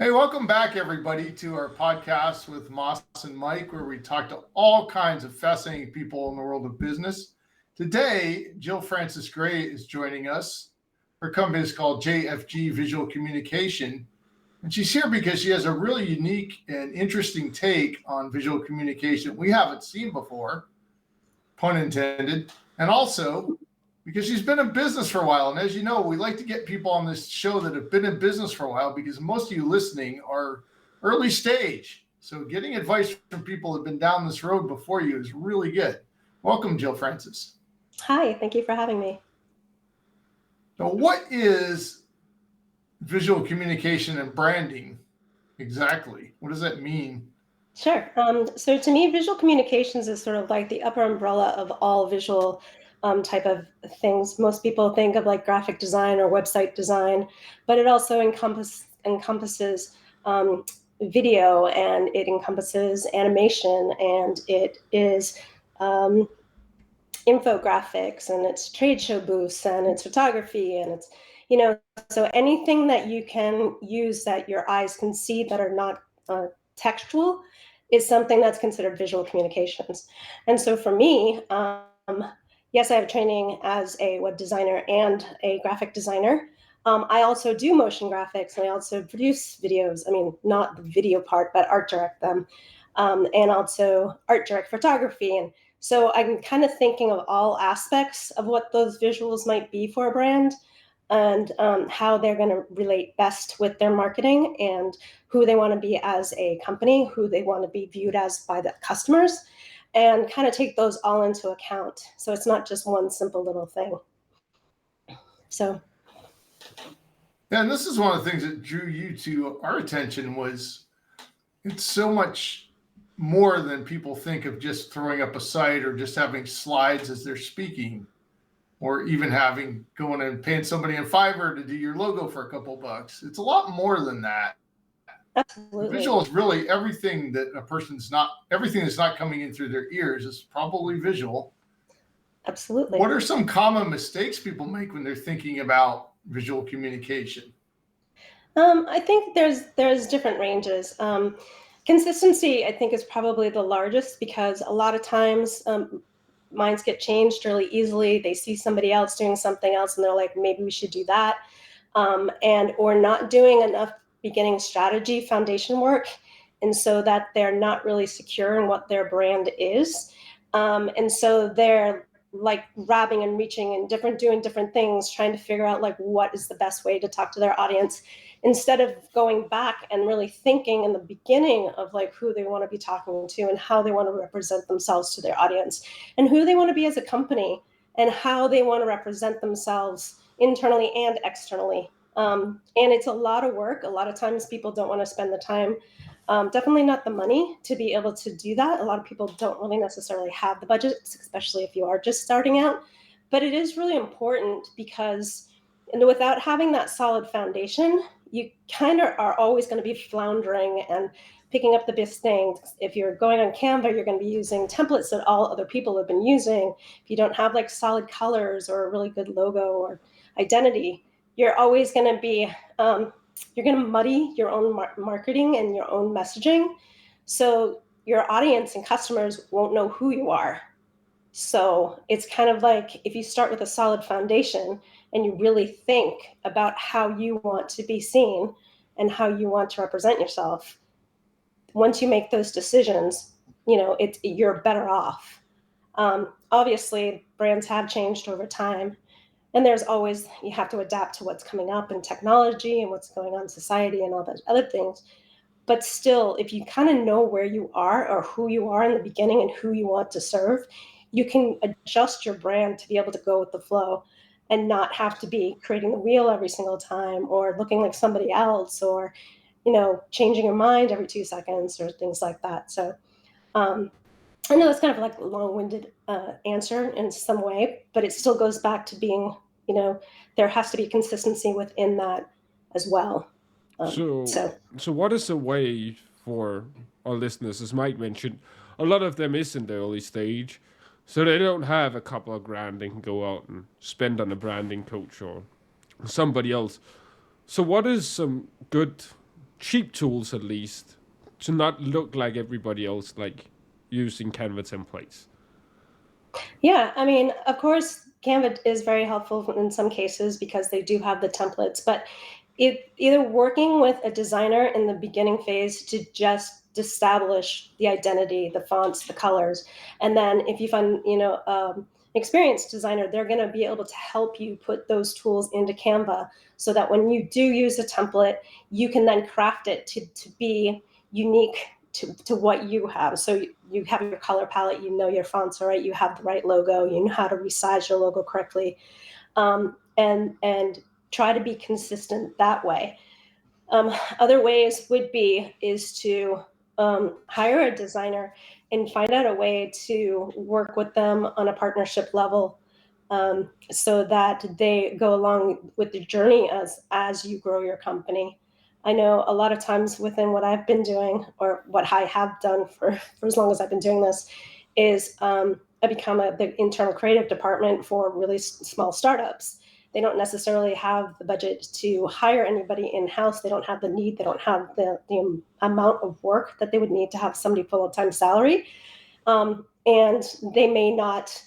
Hey, welcome back, everybody, to our podcast with Moss and Mike, where we talk to all kinds of fascinating people in the world of business. Today, Jillfrances Gray is joining us. Her company is called JFG Visual Communication, and she's here because she has a really unique and interesting take on visual communication we haven't seen before, pun intended, and also because she's been in business for a while. And as you know, we like to get people on this show that have been in business for a while because most of you listening are early stage. So getting advice from people that have been down this road before you is really good. Welcome, Jillfrances. Hi, thank you for having me. So, what is visual communication and branding exactly? What does that mean? Sure. So to me, visual communications is sort of like the upper umbrella of all visual type of things. Most people think of like graphic design or website design, but it also encompasses video, and it encompasses animation, and it is um, infographics, and it's trade show booths, and it's photography, and it's so anything that you can use that your eyes can see that are not textual is something that's considered visual communications. And so for me, yes, I have training as a web designer and a graphic designer. I also do motion graphics, and I also produce videos. I mean, not the video part, but art direct them, and also art direct photography. And so I'm kind of thinking of all aspects of what those visuals might be for a brand, and how they're going to relate best with their marketing, and who they want to be as a company, who they want to be viewed as by the customers, and kind of take those all into account. So it's not just one simple little thing. So And this is one of the things that drew you to our attention was it's so much more than people think of just throwing up a site or just having slides as they're speaking, or even having going and paying somebody in Fiverr to do your logo for a couple bucks. It's a lot more than that. absolutely. Visual is really everything that a person's not, everything that's not coming in through their ears is probably visual. Absolutely. What are some common mistakes people make when they're thinking about visual communication? I think there's different ranges. Consistency, I think, is probably the largest, because a lot of times minds get changed really easily. They see somebody else doing something else, and they're like, maybe we should do that, and or not doing enough beginning strategy foundation work, and so that they're not really secure in what their brand is, and so they're like grabbing and reaching and doing different things, trying to figure out like what is the best way to talk to their audience, instead of going back and really thinking in the beginning of like who they want to be talking to, and how they want to represent themselves to their audience, and who they want to be as a company, and how they want to represent themselves internally and externally. And it's a lot of work. A lot of times people don't want to spend the time, definitely not the money, to be able to do that. A lot of people don't really necessarily have the budgets, especially if you are just starting out. But it is really important, because without having that solid foundation, you kind of are always going to be floundering and picking up the best things. If you're going on Canva, you're going to be using templates that all other people have been using. If you don't have like solid colors or a really good logo or identity, you're always going to be you're going to muddy your own marketing and your own messaging. So your audience and customers won't know who you are. So it's kind of like, if you start with a solid foundation and you really think about how you want to be seen and how you want to represent yourself, once you make those decisions, you're better off. Obviously, brands have changed over time, and there's always, you have to adapt to what's coming up in technology and what's going on in society and all those other things. But still, if you kind of know where you are or who you are in the beginning and who you want to serve, you can adjust your brand to be able to go with the flow, and not have to be creating the wheel every single time, or looking like somebody else, or changing your mind every 2 seconds, or things like that. So um, I know that's kind of like a long-winded answer in some way, but it still goes back to being, there has to be consistency within that as well. So, So so what is a way for our listeners, as Mike mentioned, a lot of them is in the early stage, so they don't have a couple of grand they can go out and spend on a branding coach or somebody else. So, what is some good cheap tools at least, to not look like everybody else, like using Canva templates? Yeah, I mean, of course, Canva is very helpful in some cases because they do have the templates, but either working with a designer in the beginning phase to just establish the identity, the fonts, the colors, and then if you find, experienced designer, they're going to be able to help you put those tools into Canva so that when you do use a template, you can then craft it to be unique to what you have. So you have your color palette, you know your fonts are right, you have the right logo, you know how to resize your logo correctly, and try to be consistent that way. Other ways is to hire a designer and find out a way to work with them on a partnership level, so that they go along with the journey as you grow your company. I know a lot of times within what I've been doing, or what I have done for as long as I've been doing this, is I become the internal creative department for really small startups. They don't necessarily have the budget to hire anybody in-house. They don't have the need. They don't have the amount of work that they would need to have somebody full-time salary. And they may not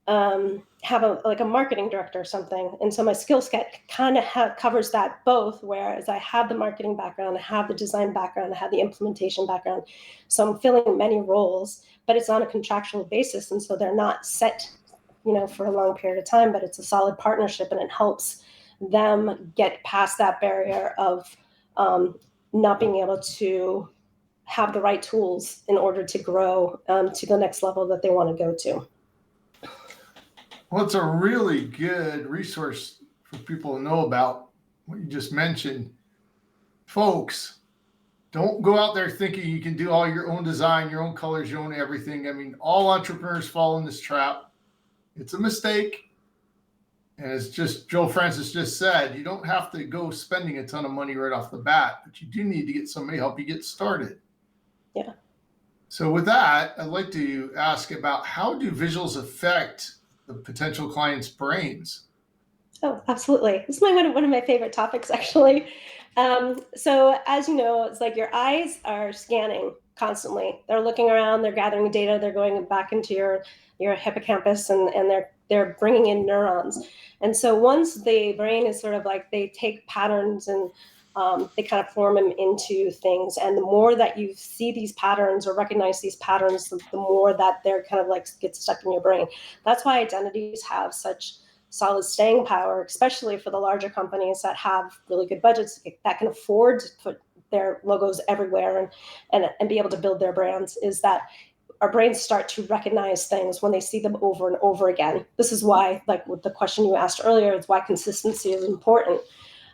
have a marketing director or something. And so my skill set kind of covers that both, whereas I have the marketing background, I have the design background, I have the implementation background. So I'm filling many roles, but it's on a contractual basis. And so they're not set, for a long period of time, but it's a solid partnership, and it helps them get past that barrier of not being able to have the right tools in order to grow to the next level that they want to go to. Well, it's a really good resource for people to know about what you just mentioned. Folks, don't go out there thinking you can do all your own design, your own colors, your own everything. I mean, all entrepreneurs fall in this trap. It's a mistake. And as just Jillfrances just said, you don't have to go spending a ton of money right off the bat, but you do need to get somebody to help you get started. Yeah. So with that, I'd like to ask about, how do visuals affect the potential client's brains? Oh, absolutely. This is one of my favorite topics, actually. So as you know, it's like your eyes are scanning constantly. They're looking around, they're gathering data, they're going back into your hippocampus, and they're bringing in neurons. And so once the brain is sort of like, they take patterns and they kind of form them into things. And the more that you see these patterns or recognize these patterns, the more that they're kind of like get stuck in your brain. That's why identities have such solid staying power, especially for the larger companies that have really good budgets that can afford to put their logos everywhere and be able to build their brands, is that our brains start to recognize things when they see them over and over again. This is why, like with the question you asked earlier, is why consistency is important.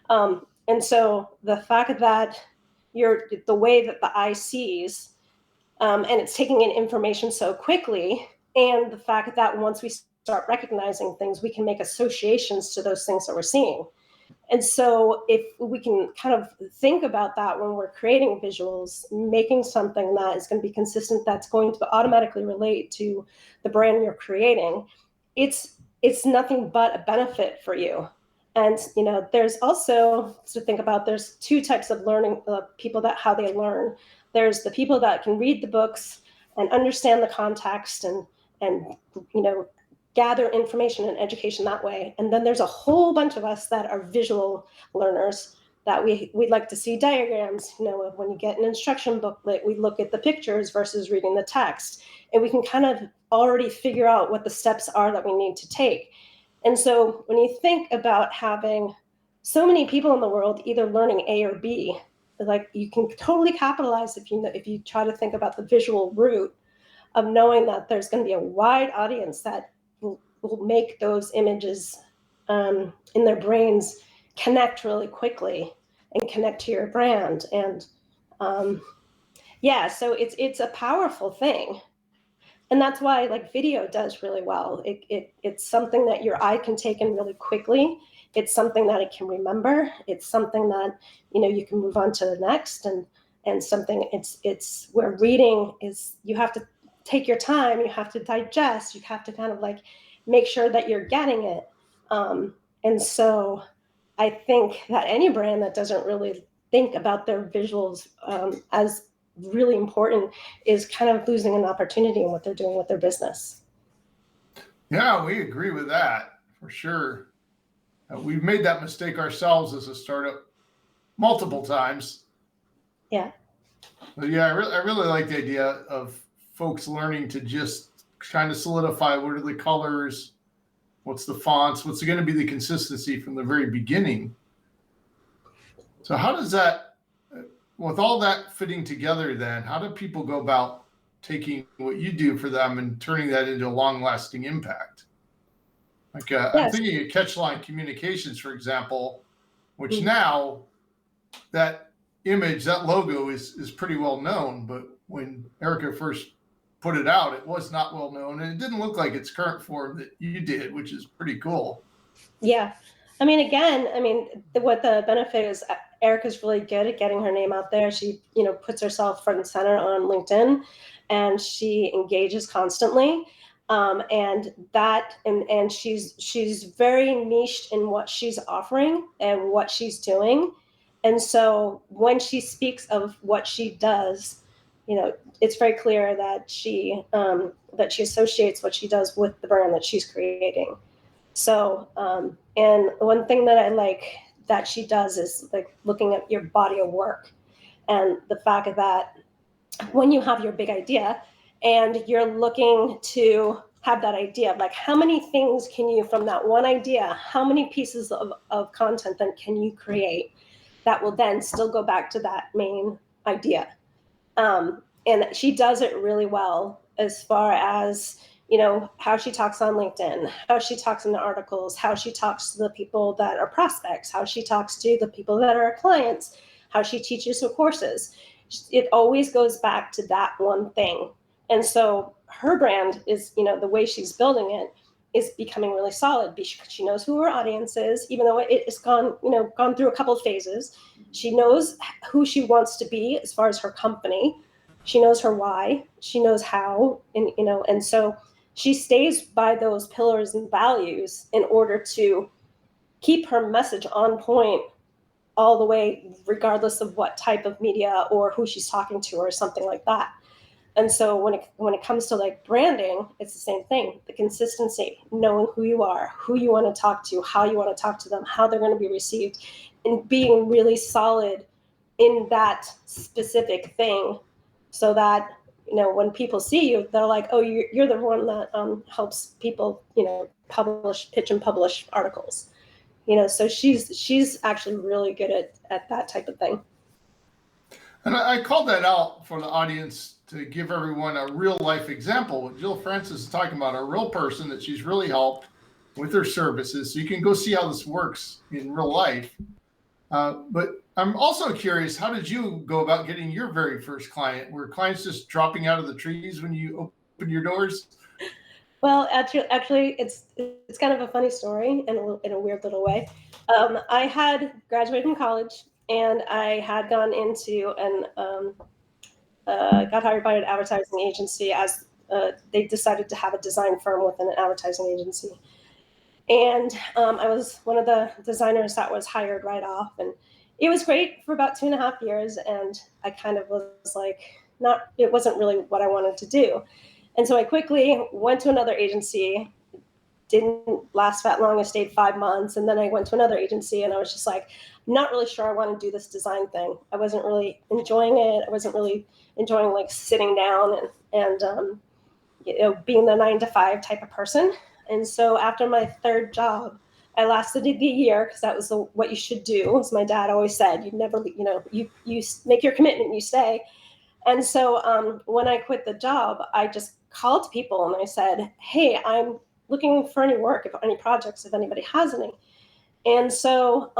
And so the fact that the way that the eye sees, and it's taking in information so quickly, and the fact that once we start recognizing things, we can make associations to those things that we're seeing. And so if we can kind of think about that when we're creating visuals, making something that is going to be consistent, that's going to automatically relate to the brand you're creating, it's nothing but a benefit for you. And there's also to think about, there's two types of learning, people that how they learn. There's the people that can read the books and understand the context and gather information and education that way. And then there's a whole bunch of us that are visual learners, that we'd like to see diagrams. When you get an instruction booklet, we look at the pictures versus reading the text, and we can kind of already figure out what the steps are that we need to take. And so when you think about having so many people in the world either learning A or B, like, you can totally capitalize if you try to think about the visual route of knowing that there's going to be a wide audience that will make those images in their brains connect really quickly and connect to your brand. And so it's a powerful thing. And that's why, like, video does really well. It's something that your eye can take in really quickly. It's something that it can remember. It's something that you can move on to the next, and something it's where reading is, you have to take your time, you have to digest, you have to kind of like make sure that you're getting it. And so I think that any brand that doesn't really think about their visuals as really important is kind of losing an opportunity in what they're doing with their business. Yeah, we agree with that for sure. We've made that mistake ourselves as a startup multiple times. Yeah. But yeah, I really like the idea of folks learning to just kind of solidify what are the colors, what's the fonts, what's going to be the consistency from the very beginning. So how does that, with all that fitting together then, how do people go about taking what you do for them and turning that into a long-lasting impact? Like I'm Yes. thinking of Catchline Communications, for example, which now that image, that logo is pretty well known, but when Erica first put it out, it was not well known, and it didn't look like its current form that you did, which is pretty cool. Yeah. I mean, again, what the benefit is, Erica's really good at getting her name out there. She, puts herself front and center on LinkedIn, and she engages constantly. And she's very niched in what she's offering and what she's doing. And so when she speaks of what she does, it's very clear that she associates what she does with the brand that she's creating. So, and one thing that I like that she does is like looking at your body of work, and the fact that when you have your big idea and you're looking to have that idea, like how many things can you, from that one idea, how many pieces of content then can you create that will then still go back to that main idea? And she does it really well as far as, how she talks on LinkedIn, how she talks in the articles, how she talks to the people that are prospects, how she talks to the people that are clients, how she teaches her courses. It always goes back to that one thing. And so her brand is, the way she's building it is becoming really solid. She knows who her audience is, even though it has gone through a couple of phases. She knows who she wants to be as far as her company. She knows her why. She knows how, and so she stays by those pillars and values in order to keep her message on point all the way, regardless of what type of media or who she's talking to or something like that. And so when it comes to like branding, it's the same thing. The consistency, knowing who you are, who you want to talk to, how you want to talk to them, how they're going to be received, and being really solid in that specific thing, so that when people see you, they're like, oh, you're the one that helps people pitch and publish articles. So she's actually really good at that type of thing. And I called that out for the audience to give everyone a real life example. What Jillfrances is talking about, a real person that she's really helped with her services. So you can go see how this works in real life. But I'm also curious, how did you go about getting your very first client? Were clients just dropping out of the trees when you opened your doors? Well, actually, it's kind of a funny story in a weird little way. I had graduated from college, and I had gone into got hired by an advertising agency as they decided to have a design firm within an advertising agency. And I was one of the designers that was hired right off. And it was great for about 2.5 years. And I kind of was like, it wasn't really what I wanted to do. And so I quickly went to another agency, didn't last that long. I stayed 5 months. And then I went to another agency, and I was just like, I'm not really sure I want to do this design thing. I wasn't really enjoying it. I wasn't really enjoying like sitting down and being the 9 to 5 type of person. And so after my third job, I lasted the year, because that was what you should do. As my dad always said, you never, you make your commitment, you stay. And so when I quit the job, I just called people and I said, hey, I'm looking for any work, if any projects, if anybody has any. And so,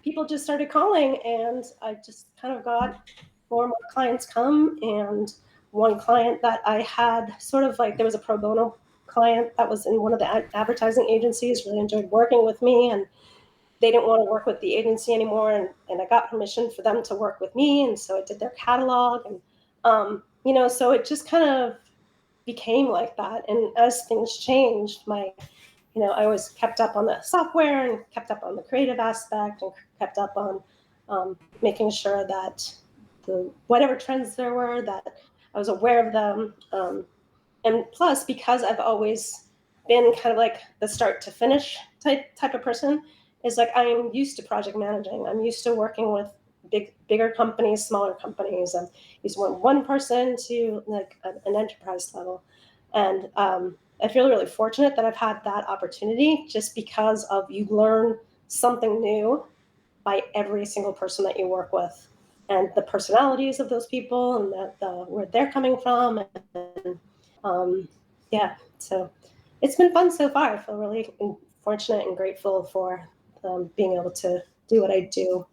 people just started calling, and I just kind of got more and more clients come. And one client that I had sort of like, there was a pro bono client that was in one of the advertising agencies, really enjoyed working with me, and they didn't want to work with the agency anymore. And I got permission for them to work with me. And so I did their catalog, and, so it just kind of became like that. And as things changed, I always kept up on the software and kept up on the creative aspect and kept up on making sure that whatever trends there were, that I was aware of them. And plus, because I've always been kind of like the start to finish type of person, is like I'm used to project managing. I'm used to working with bigger companies, smaller companies. I'm used to one person to like an enterprise level. And I feel really fortunate that I've had that opportunity, just because of you learn something new by every single person that you work with, and the personalities of those people, and where they're coming from. And yeah, so it's been fun so far. I feel really fortunate and grateful for being able to do what I do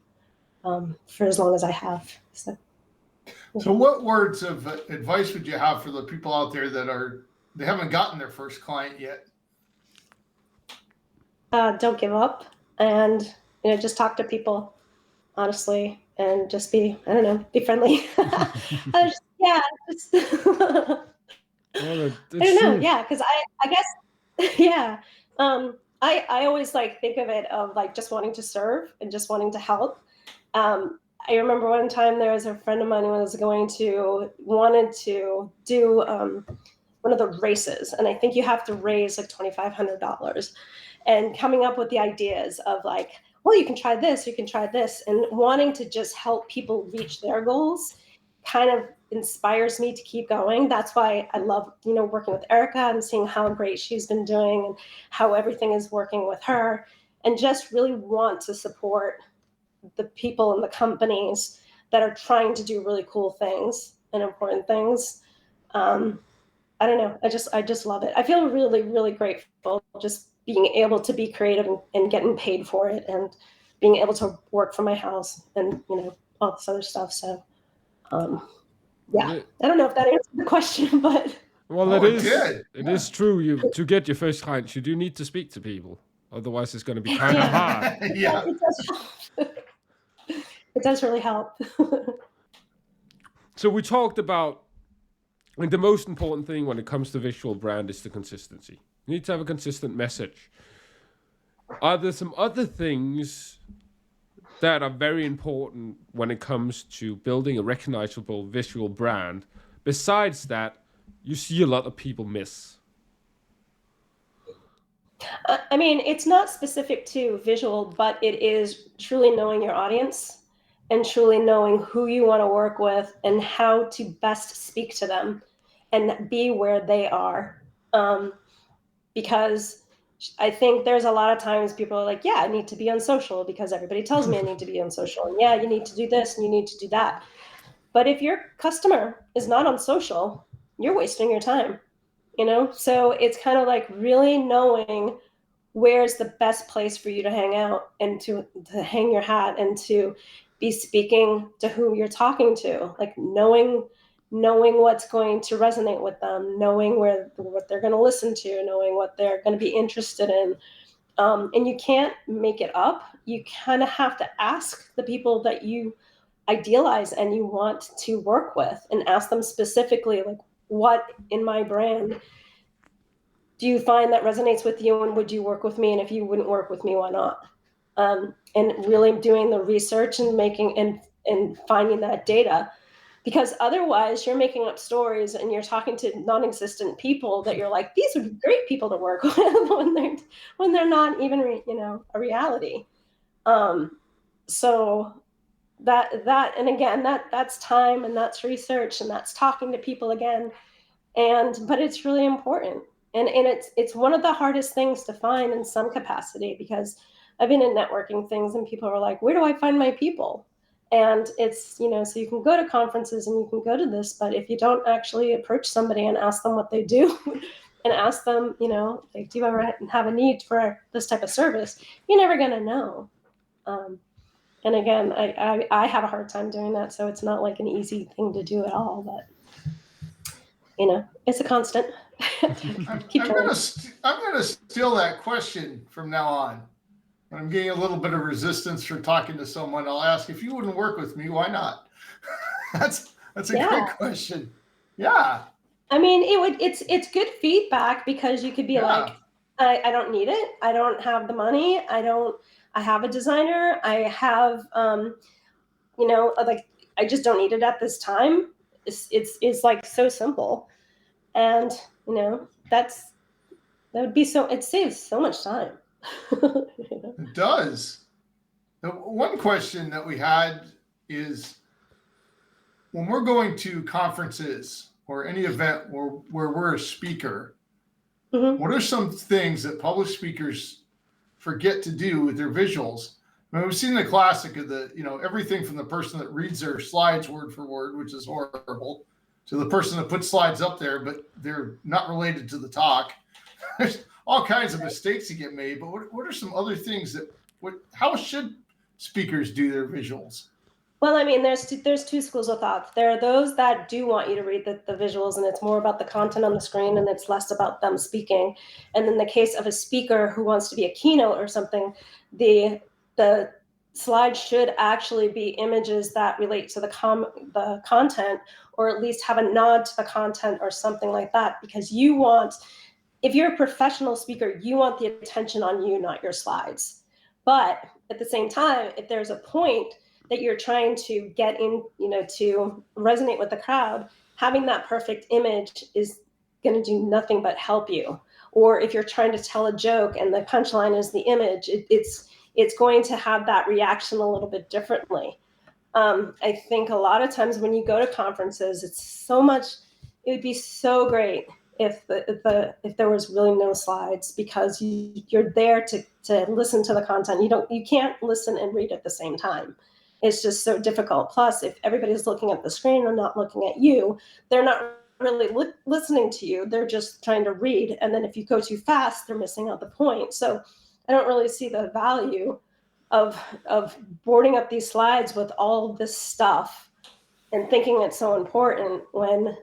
for as long as I have. So what words of advice would you have for the people out there that they haven't gotten their first client yet? Don't give up, and just talk to people honestly, and just be friendly. Well, I don't know. true. Yeah, because I guess yeah. I always like think of it of like just wanting to serve and just wanting to help. I remember one time there was a friend of mine who wanted to do one of the races, and I think you have to raise like $2,500, and coming up with the ideas of like, well, you can try this, you can try this, and wanting to just help people reach their goals kind of inspires me to keep going. That's why I love, working with Erica and seeing how great she's been doing and how everything is working with her, and just really want to support the people and the companies that are trying to do really cool things and important things. I don't know. I just love it. I feel really, really grateful just being able to be creative and getting paid for it, and being able to work from my house, and all this other stuff. So yeah, I don't know if that answered the question, but well, it did. It is true. To get your first clients, you do need to speak to people. Otherwise, it's going to be kind of hard. Yeah. It does really help. So we talked about, like, the most important thing when it comes to visual brand is the consistency. You need to have a consistent message. Are there some other things that are very important when it comes to building a recognizable visual brand, besides that you see a lot of people miss? I mean, it's not specific to visual, but it is truly knowing your audience and truly knowing who you want to work with and how to best speak to them and be where they are. Because I think there's a lot of times people are like, yeah, I need to be on social because everybody tells me I need to be on social. And yeah, you need to do this and you need to do that. But if your customer is not on social, you're wasting your time, So it's kind of like really knowing where's the best place for you to hang out and to hang your hat and to be speaking to who you're talking to, like knowing what's going to resonate with them, knowing what they're going to listen to, knowing what they're going to be interested in. And you can't make it up. You kind of have to ask the people that you idealize and you want to work with, and ask them specifically, like, what in my brand do you find that resonates with you, and would you work with me? And if you wouldn't work with me, why not? And really doing the research and making and finding that data, because otherwise you're making up stories and you're talking to non-existent people that you're like, these would be great people to work with when they're not even a reality. So that and again, that's time, and that's research, and that's talking to people again. But it's really important. And it's one of the hardest things to find in some capacity, because I've been in networking things and people are like, where do I find my people? And it's, so you can go to conferences and you can go to this, but if you don't actually approach somebody and ask them what they do and ask them, like, do you ever have a need for this type of service? You're never going to know. And again, I have a hard time doing that. So it's not like an easy thing to do at all, but it's a constant. I'm gonna steal that question from now on. When I'm getting a little bit of resistance for talking to someone, I'll ask, if you wouldn't work with me, why not? That's a great question. Yeah. I mean, it's good feedback, because you could be like, I don't need it. I don't have the money. I have a designer. I have like I just don't need it at this time. It's like so simple, and that would be it saves so much time. It does. The one question that we had is when we're going to conferences or any event where we're a speaker, what are some things that public speakers forget to do with their visuals? I mean, we've seen the classic of everything from the person that reads their slides word for word, which is horrible, to the person that puts slides up there, but they're not related to the talk. There's all kinds of mistakes that get made, but what are some other things how should speakers do their visuals? Well, I mean, there's two schools of thought. There are those that do want you to read the visuals, and it's more about the content on the screen, and it's less about them speaking. And in the case of a speaker who wants to be a keynote or something, the slides should actually be images that relate to the content, or at least have a nod to the content or something like that, because if you're a professional speaker, you want the attention on you, not your slides. But at the same time, if there's a point that you're trying to get in, to resonate with the crowd, having that perfect image is going to do nothing but help you. Or if you're trying to tell a joke and the punchline is the image, it's going to have that reaction a little bit differently. I think a lot of times when you go to conferences, it would be so great if there was really no slides, because you're there to listen to the content. You can't listen and read at the same time. It's just so difficult. Plus, if everybody's looking at the screen and not looking at you, they're not really listening to you. They're just trying to read. And then if you go too fast, they're missing out the point. So I don't really see the value of boarding up these slides with all this stuff and thinking it's so important when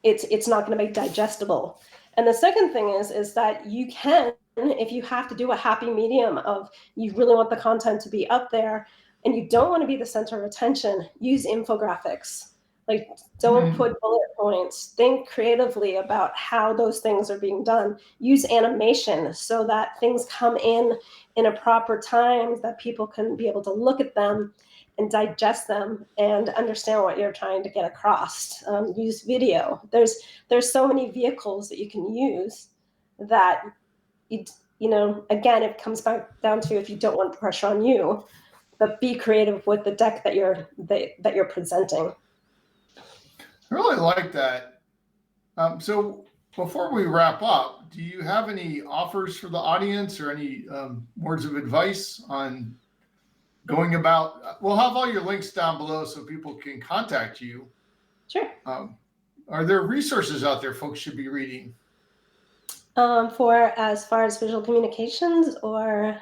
it's not going to be digestible. And the second thing is that you can, if you have to do a happy medium of you really want the content to be up there and you don't want to be the center of attention, use infographics. Like, don't put bullet points. Think creatively about how those things are being done. Use animation so that things come in a proper time, that people can be able to look at them and digest them and understand what you're trying to get across. Use video. There's so many vehicles that you can use that, again, it comes back down to, if you don't want pressure on you, but be creative with the deck that you're presenting. I really like that. So before we wrap up, do you have any offers for the audience or any words of advice on going about? We'll have all your links down below so people can contact you. Sure. Are there resources out there folks should be reading? For as far as visual communications, or?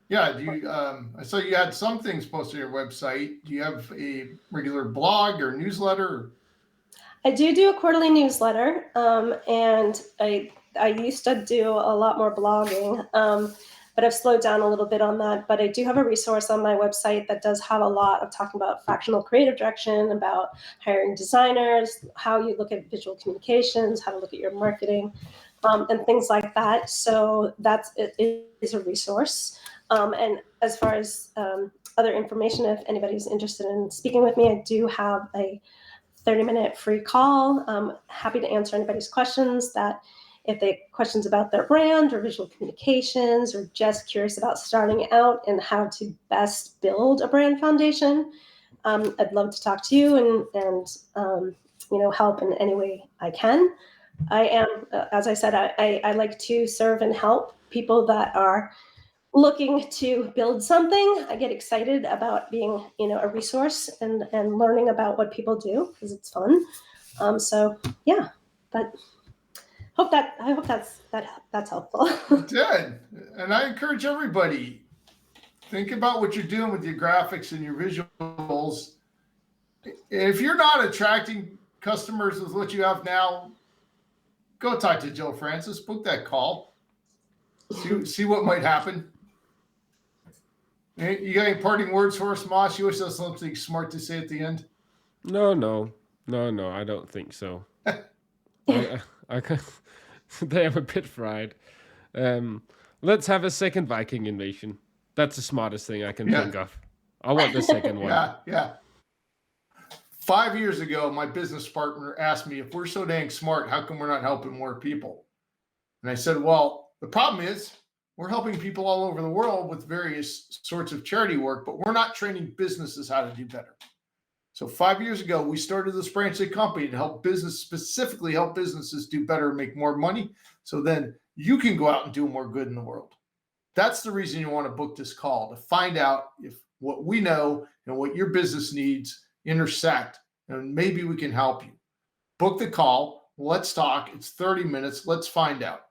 Yeah, I saw you had some things posted on your website. Do you have a regular blog or newsletter? I do a quarterly newsletter, and I used to do a lot more blogging, but I've slowed down a little bit on that. But I do have a resource on my website that does have a lot of talking about fractional creative direction, about hiring designers, how you look at visual communications, how to look at your marketing, and things like that. So it is a resource. And as far as other information, if anybody's interested in speaking with me, I do have a 30-minute free call. I'm happy to answer anybody's questions, that if they have questions about their brand or visual communications, or just curious about starting out and how to best build a brand foundation. I'd love to talk to you and help in any way I can. I am, as I said, I like to serve and help people that are looking to build something. I get excited about being, a resource and learning about what people do, because it's fun. So yeah, but I hope that's helpful. It did. And I encourage everybody, think about what you're doing with your graphics and your visuals. If you're not attracting customers with what you have now, go talk to Jillfrances, book that call, see what might happen. You got any parting words for us, Moss? You wish there was something smart to say at the end? No, I don't think so. I can, they have a bit fried. Let's have a second Viking invasion. That's the smartest thing I can think of. I want the second one. Yeah. 5 years ago, my business partner asked me, if we're so dang smart, how come we're not helping more people? And I said, well, the problem is we're helping people all over the world with various sorts of charity work, but we're not training businesses how to do better. So 5 years ago, we started this branch of the company to specifically help businesses do better and make more money. So then you can go out and do more good in the world. That's the reason you want to book this call, to find out if what we know and what your business needs intersect, and maybe we can help you. Book the call. Let's talk. It's 30 minutes. Let's find out.